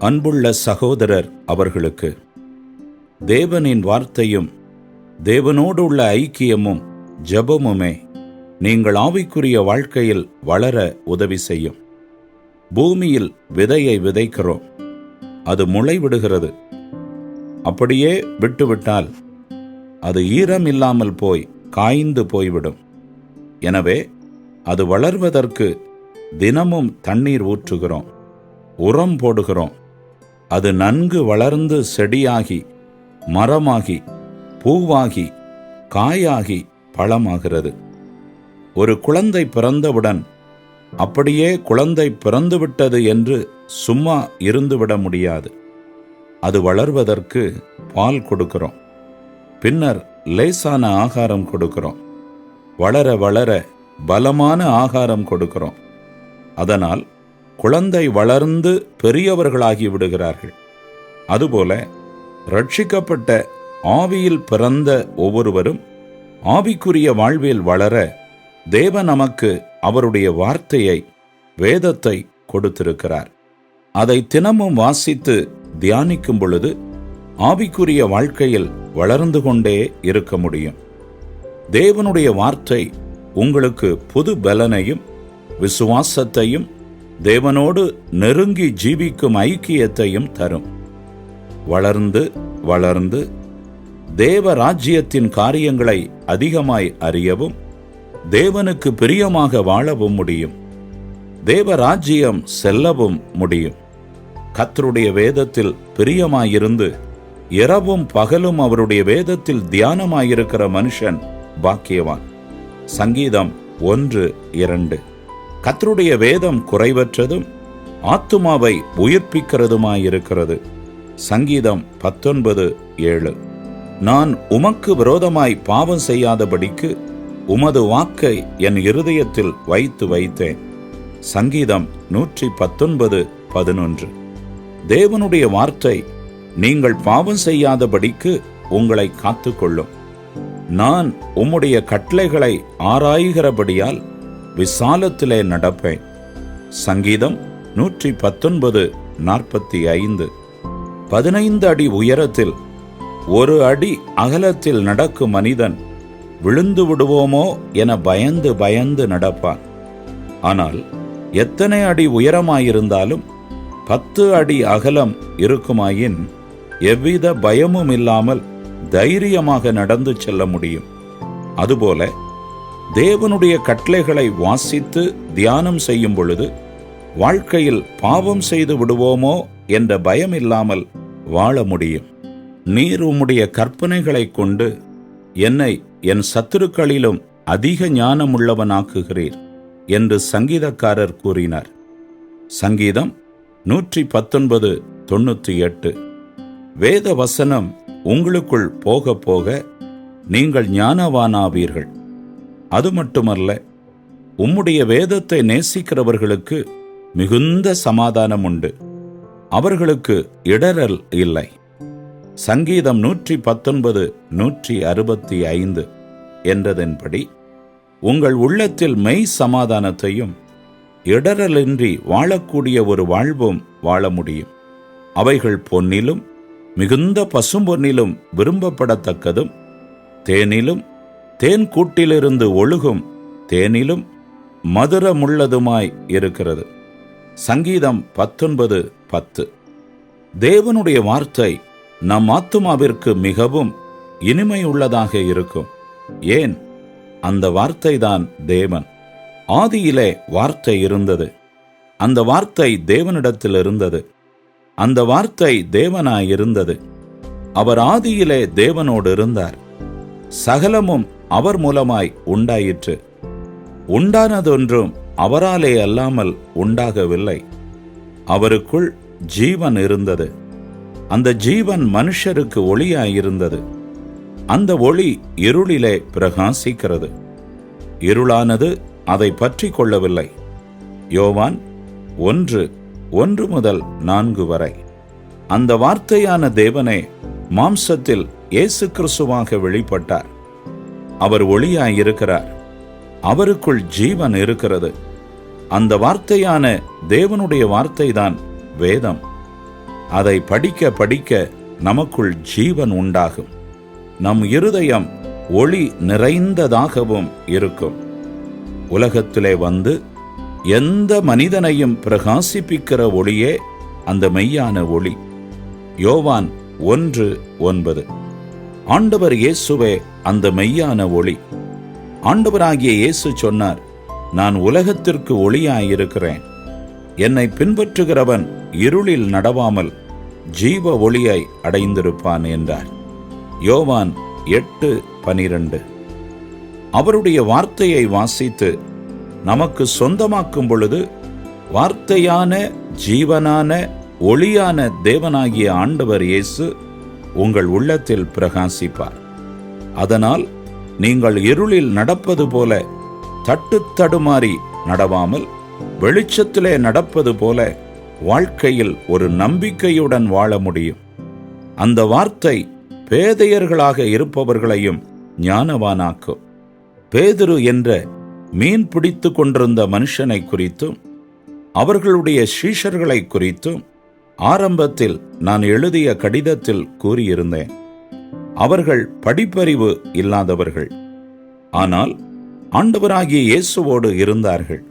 அன்புள்ள சகோதரர் அவர்களுக்கு தேவனின் வார்த்தையும் தேவனோடு உள்ள ஐக்கியமும் ஜெபமுமே நீங்கள் ஆவிக்குரிய வாழ்க்கையில் வளர உதவி செய்யும். பூமியில் விதையை விதைக்கிறோம், அது முளைவிடுகிறது. அப்படியே விட்டுவிட்டால் அது ஈரம் இல்லாமல் போய் காய்ந்து போய்விடும். எனவே அது வளர்வதற்கு தினமும் தண்ணீர் ஊற்றுகிறோம், உரம் போடுகிறோம். அது நன்கு வளர்ந்து செடியாகி மரமாகி பூவாகி காயாகி பழமாகிறது. ஒரு குழந்தை பிறந்தவுடன் அப்படியே குழந்தை பிறந்துவிட்டது என்று சும்மா இருந்துவிட முடியாது. அது வளர்வதற்கு பால் கொடுக்கிறோம், பின்னர் லேசான ஆகாரம் கொடுக்கிறோம். வளர வளர பலமான ஆகாரம் கொடுக்கிறோம். அதனால் குழந்தை வளர்ந்து பெரியவர்களாகி விடுகிறார்கள். அதுபோல ரட்சிக்கப்பட்ட ஆவியில் பிறந்த ஒவ்வொருவரும் ஆவிக்குரிய வாழ்வில் வளர தேவன் நமக்கு அவருடைய வார்த்தையை, வேதத்தை கொடுத்திருக்கிறார். அதை தினமும் வாசித்து தியானிக்கும் பொழுது ஆவிக்குரிய வாழ்க்கையில் வளர்ந்து கொண்டே இருக்க முடியும். தேவனுடைய வார்த்தை உங்களுக்கு புது பலனையும் விசுவாசத்தையும் தேவனோடு நெருங்கி ஜீவிக்கும் ஐக்கியத்தையும் தரும். வளர்ந்து வளர்ந்து தேவ ராஜ்யத்தின் காரியங்களை அதிகமாய் அறியவும் தேவனுக்கு பிரியமாக வாழவும் முடியும். தேவ ராஜ்யம் செல்லவும் முடியும். கர்த்தருடைய வேதத்தில் பிரியமாயிருந்து இரவும் பகலும் அவருடைய வேதத்தில் தியானமாயிருக்கிற மனுஷன் பாக்கியவான். சங்கீதம் 1:2. கர்த்தருடைய வேதம் குறைவற்றதும் ஆத்துமாவை உயிர்ப்பிக்கிறதுமாயிருக்கிறது. சங்கீதம் 19:7. நான் உமக்கு விரோதமாய் பாவம் செய்யாதபடிக்கு உமது வாக்கை என் இருதயத்தில் வைத்து வைத்தேன். சங்கீதம் 119:11. தேவனுடைய வார்த்தை நீங்கள் பாவம் செய்யாதபடிக்கு உங்களை காத்துக்கொள்ளும். நான் உம்முடைய கட்டளைகளை ஆராய்கிறபடியால் விசாலத்திலே நடப்பேன். சங்கீதம் 119:45. 15 அடி உயரத்தில் 1 அடி அகலத்தில் நடக்கும் மனிதன் விழுந்து விடுவோமோ என பயந்து பயந்து நடப்பான். ஆனால் எத்தனை அடி உயரமாயிருந்தாலும் 10 அடி அகலம் இருக்குமாயின் எவ்வித பயமும் இல்லாமல் தைரியமாக நடந்து செல்ல முடியும். அதுபோல தேவனுடைய கட்டளைகளை வாசித்து தியானம் செய்யும் பொழுது வாழ்க்கையில் பாவம் செய்து விடுவோமோ என்ற பயம் இல்லாமல் வாழ முடியும். நீர் உம்முடைய கற்பனைகளை கொண்டு என்னை என் சத்துருக்களிலும் அதிக ஞானமுள்ளவனாக்குகிறீர் என்று சங்கீதக்காரர் கூறினார். சங்கீதம் 119:98. வேத வசனம் உங்களுக்குள் போக போக நீங்கள் ஞானவானாவீர்கள். அது மட்டுமல்ல, உம்முடைய வேதத்தை நேசிக்கிறவர்களுக்கு மிகுந்த சமாதானம் உண்டு, அவர்களுக்கு இடறல் இல்லை. சங்கீதம் 119:165 என்றதன்படி உங்கள் உள்ளத்தில் மெய் சமாதானத்தையும் இடறலின்றி வாழக்கூடிய ஒரு வாழ்வும் வாழ முடியும். அவைகள் பொன்னிலும் மிகுந்த பசும்பொன்னிலும் விரும்பப்படத்தக்கதும் தேனிலும் தேன் கூட்டிலிருந்து ஒழுகும் தேனிலும் மதுரமுள்ளதுமாய் இருக்கிறது. சங்கீதம் 19:10. தேவனுடைய வார்த்தை நம் ஆத்துமாவிற்கு மிகவும் இனிமையுள்ளதாக இருக்கும். ஏன்? அந்த வார்த்தைதான் தேவன். ஆதியிலே வார்த்தை இருந்தது, அந்த வார்த்தை தேவனிடத்தில் இருந்தது, அந்த வார்த்தை தேவனாயிருந்தது. அவர் ஆதியிலே தேவனோடு இருந்தார். சகலமும் அவர் மூலமாய் உண்டாயிற்று. உண்டானதொன்றும் அவராலே அல்லாமல் உண்டாகவில்லை. அவருக்குள் ஜீவன் இருந்தது, அந்த ஜீவன் மனுஷருக்கு ஒளியாயிருந்தது. அந்த ஒளி இருளிலே பிரகாசிக்கிறது, இருளானது அதை பற்றி கொள்ளவில்லை. யோவான் 1:1-4 வரை. அந்த வார்த்தையான தேவனே மாம்சத்தில் இயேசு கிறிஸ்துவாக வெளிப்பட்டார். அவர் ஒளியாயிருக்கிறார், அவருக்குள் ஜீவன் இருக்கிறது. அந்த வார்த்தையான தேவனுடைய வார்த்தைதான் வேதம். அதை படிக்க படிக்க நமக்குள் ஜீவன் உண்டாகும். நம் இருதயம் ஒளி நிறைந்ததாகவும் இருக்கும். உலகத்திலே வந்து எந்த மனிதனையும் பிரகாசிப்பிக்கிற ஒளியே அந்த மெய்யான ஒளி. யோவான் 1:9. ஆண்டவர் இயேசுவே அந்த மெய்யான ஒளி. ஆண்டவராகிய இயேசு சொன்னார், நான் உலகத்திற்கு ஒளியாயிருக்கிறேன். என்னை பின்பற்றுகிறவன் இருளில் நடவாமல் ஜீவ ஒளியை அடைந்திருப்பான் என்றார். யோவான் 8:12. அவருடைய வார்த்தையை வாசித்து நமக்கு சொந்தமாக்கும் பொழுது வார்த்தையான ஜீவனான ஒளியான தேவனாகிய ஆண்டவர் இயேசு உங்கள் உள்ளத்தில் பிரகாசிப்பார். அதனால் நீங்கள் இருளில் நடப்பது போல தட்டுத்தடுமாறி நடவாமல் வெளிச்சத்திலே நடப்பது போல வாழ்க்கையில் ஒரு நம்பிக்கையுடன் வாழ முடியும். அந்த வார்த்தை பேதையர்களாக இருப்பவர்களையும் ஞானவானாக்கும். பேதுரு என்ற மீன் பிடித்து கொண்டிருந்த மனுஷனை குறித்தும் அவர்களுடைய சீஷர்களை குறித்தும் ஆரம்பத்தில் நான் எழுதிய கடிதத்தில் கூறியிருந்தேன். அவர்கள் படிப்பறிவு இல்லாதவர்கள், ஆனால் ஆண்டவராகிய இயேசுவோடு இருந்தார்கள்.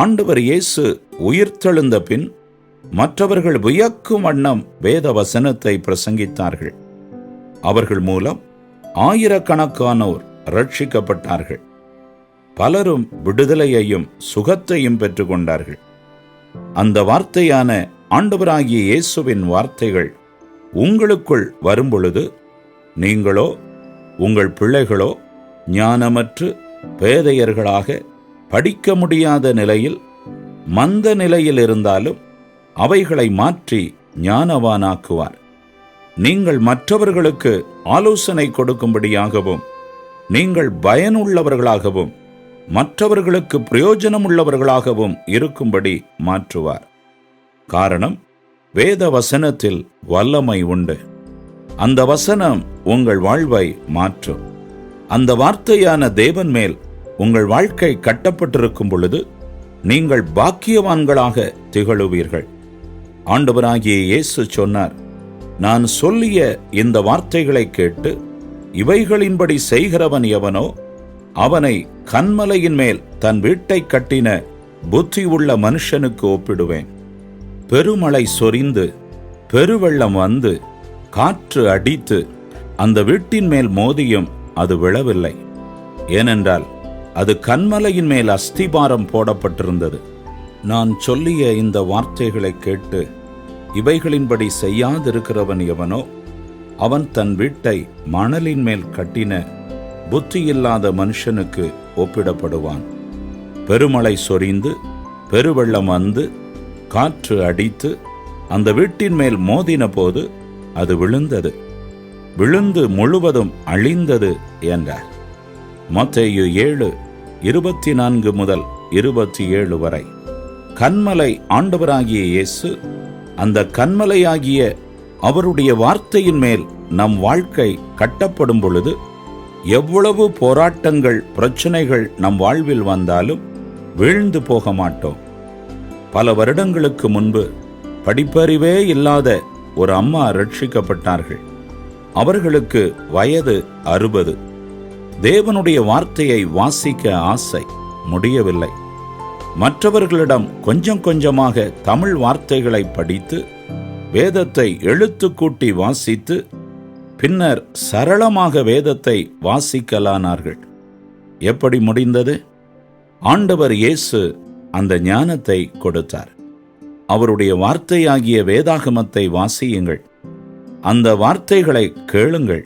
ஆண்டவர் இயேசு உயிர்த்தெழுந்த பின் மற்றவர்கள் வியக்கும் வண்ணம் வேத வசனத்தை பிரசங்கித்தார்கள். அவர்கள் மூலம் ஆயிரக்கணக்கானோர் ரட்சிக்கப்பட்டார்கள். பலரும் விடுதலையையும் சுகத்தையும் பெற்றுக்கொண்டார்கள். அந்த வார்த்தையான ஆண்டவராகிய இயேசுவின் வார்த்தைகள் உங்களுக்குள் வரும்பொழுது நீங்களோ உங்கள் பிள்ளைகளோ ஞானமற்று பேதையர்களாக படிக்க முடியாத நிலையில் மந்த நிலையில் இருந்தாலும் அவைகளை மாற்றி ஞானவானாக்குவார். நீங்கள் மற்றவர்களுக்கு ஆலோசனை கொடுக்கும்படியாகவும் நீங்கள் பயனுள்ளவர்களாகவும் மற்றவர்களுக்கு பிரயோஜனமுள்ளவர்களாகவும் இருக்கும்படி மாற்றுவார். காரணம், வேத வசனத்தில் வல்லமை உண்டு. அந்த வசனம் உங்கள் வாழ்வை மாற்றும். அந்த வார்த்தையான தேவன் மேல் உங்கள் வாழ்க்கை கட்டப்பட்டிருக்கும் பொழுது நீங்கள் பாக்கியவான்களாக திகழுவீர்கள். ஆண்டவராகிய இயேசு சொன்னார், நான் சொல்லிய இந்த வார்த்தைகளை கேட்டு இவைகளின்படி செய்கிறவன் எவனோ அவனை கன்மலையின் மேல் தன் வீட்டை கட்டின புத்தி உள்ள மனுஷனுக்கு ஒப்பிடுவேன். பெருமழை சொரிந்து பெருவெள்ளம் வந்து காற்று அடித்து அந்த வீட்டின் மேல் மோதியும் அது விழவில்லை. ஏனென்றால் அது கன்மலையின் மேல் அஸ்திபாரம் போடப்பட்டிருந்தது. நான் சொல்லிய இந்த வார்த்தைகளை கேட்டு இவைகளின்படி செய்யாதிருக்கிறவன் எவனோ அவன் தன் வீட்டை மணலின் மேல் கட்டின புத்தியில்லாத மனுஷனுக்கு ஒப்பிடப்படுவான். பெருமழை சொரிந்து பெருவெள்ளம் வந்து காற்று அடித்து அந்த வீட்டின் மேல் மோதின போது அது விழுந்தது, விழுந்து முழுவதும் அழிந்தது என்றார். மத்தேயு 7:24 முதல் 27 வரை. கன்மலை ஆண்டவராகிய இயேசு, அந்த கன்மலையாகிய அவருடைய வார்த்தையின் மேல் நம் வாழ்க்கை கட்டப்படும் பொழுது எவ்வளவு போராட்டங்கள் பிரச்சனைகள் நம் வாழ்வில் வந்தாலும் வீழ்ந்து போக மாட்டோம். பல வருடங்களுக்கு முன்பு படிப்பறிவே இல்லாத ஒரு அம்மா ரட்சிக்கப்பட்டார்கள். அவர்களுக்கு வயது 60. தேவனுடைய வார்த்தையை வாசிக்க ஆசை, முடியவில்லை. மற்றவர்களிடம் கொஞ்சம் கொஞ்சமாக தமிழ் வார்த்தைகளை படித்து வேதத்தை எழுத்து கூட்டி வாசித்து பின்னர் சரளமாக வேதத்தை வாசிக்கலானார்கள். எப்படி முடிந்தது? ஆண்டவர் இயேசு அந்த ஞானத்தை கொடுத்தார். அவருடைய வார்த்தையாகிய வேதாகமத்தை வாசியுங்கள், அந்த வார்த்தைகளை கேளுங்கள்.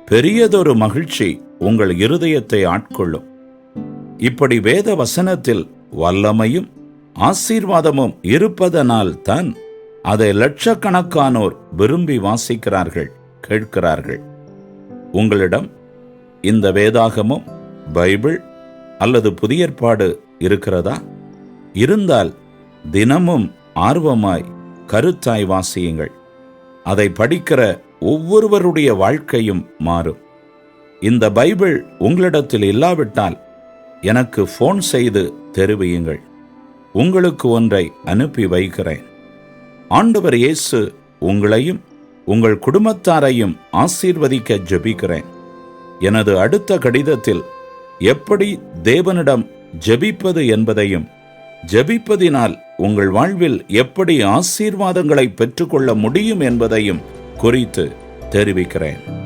பெரியதொரு மகிழ்ச்சி உங்கள் இருதயத்தை ஆட்கொள்ளும். இப்படி வேத வசனத்தில் வல்லமையும் ஆசீர்வாதமும் இருப்பதனால் தான் அதை லட்சக்கணக்கானோர் விரும்பி வாசிக்கிறார்கள், கேட்கிறார்கள். உங்களிடம் இந்த வேதாகமம், பைபிள் அல்லது புதிய ஏற்பாடு இருக்கிறதா? இருந்தால் தினமும் ஆர்வமாய் கருத்தாய் வாசியுங்கள். அதை படிக்கிற ஒவ்வொருவருடைய வாழ்க்கையும் மாறும். இந்த பைபிள் உங்களிடத்தில் இல்லாவிட்டால் எனக்கு ஃபோன் செய்து தெரிவியுங்கள். உங்களுக்கு ஒன்றை அனுப்பி வைக்கிறேன். ஆண்டவர் இயேசு உங்களையும் உங்கள் குடும்பத்தாரையும் ஆசீர்வதிக்க ஜெபிக்கிறேன். எனது அடுத்த கடிதத்தில் எப்படி தேவனிடம் ஜெபிப்பது என்பதையும், ஜெபிப்பதினால் உங்கள் வாழ்வில் எப்படி ஆசீர்வாதங்களை பெற்றுக்கொள்ள முடியும் என்பதையும் குறித்து தெரிவிக்கிறேன்.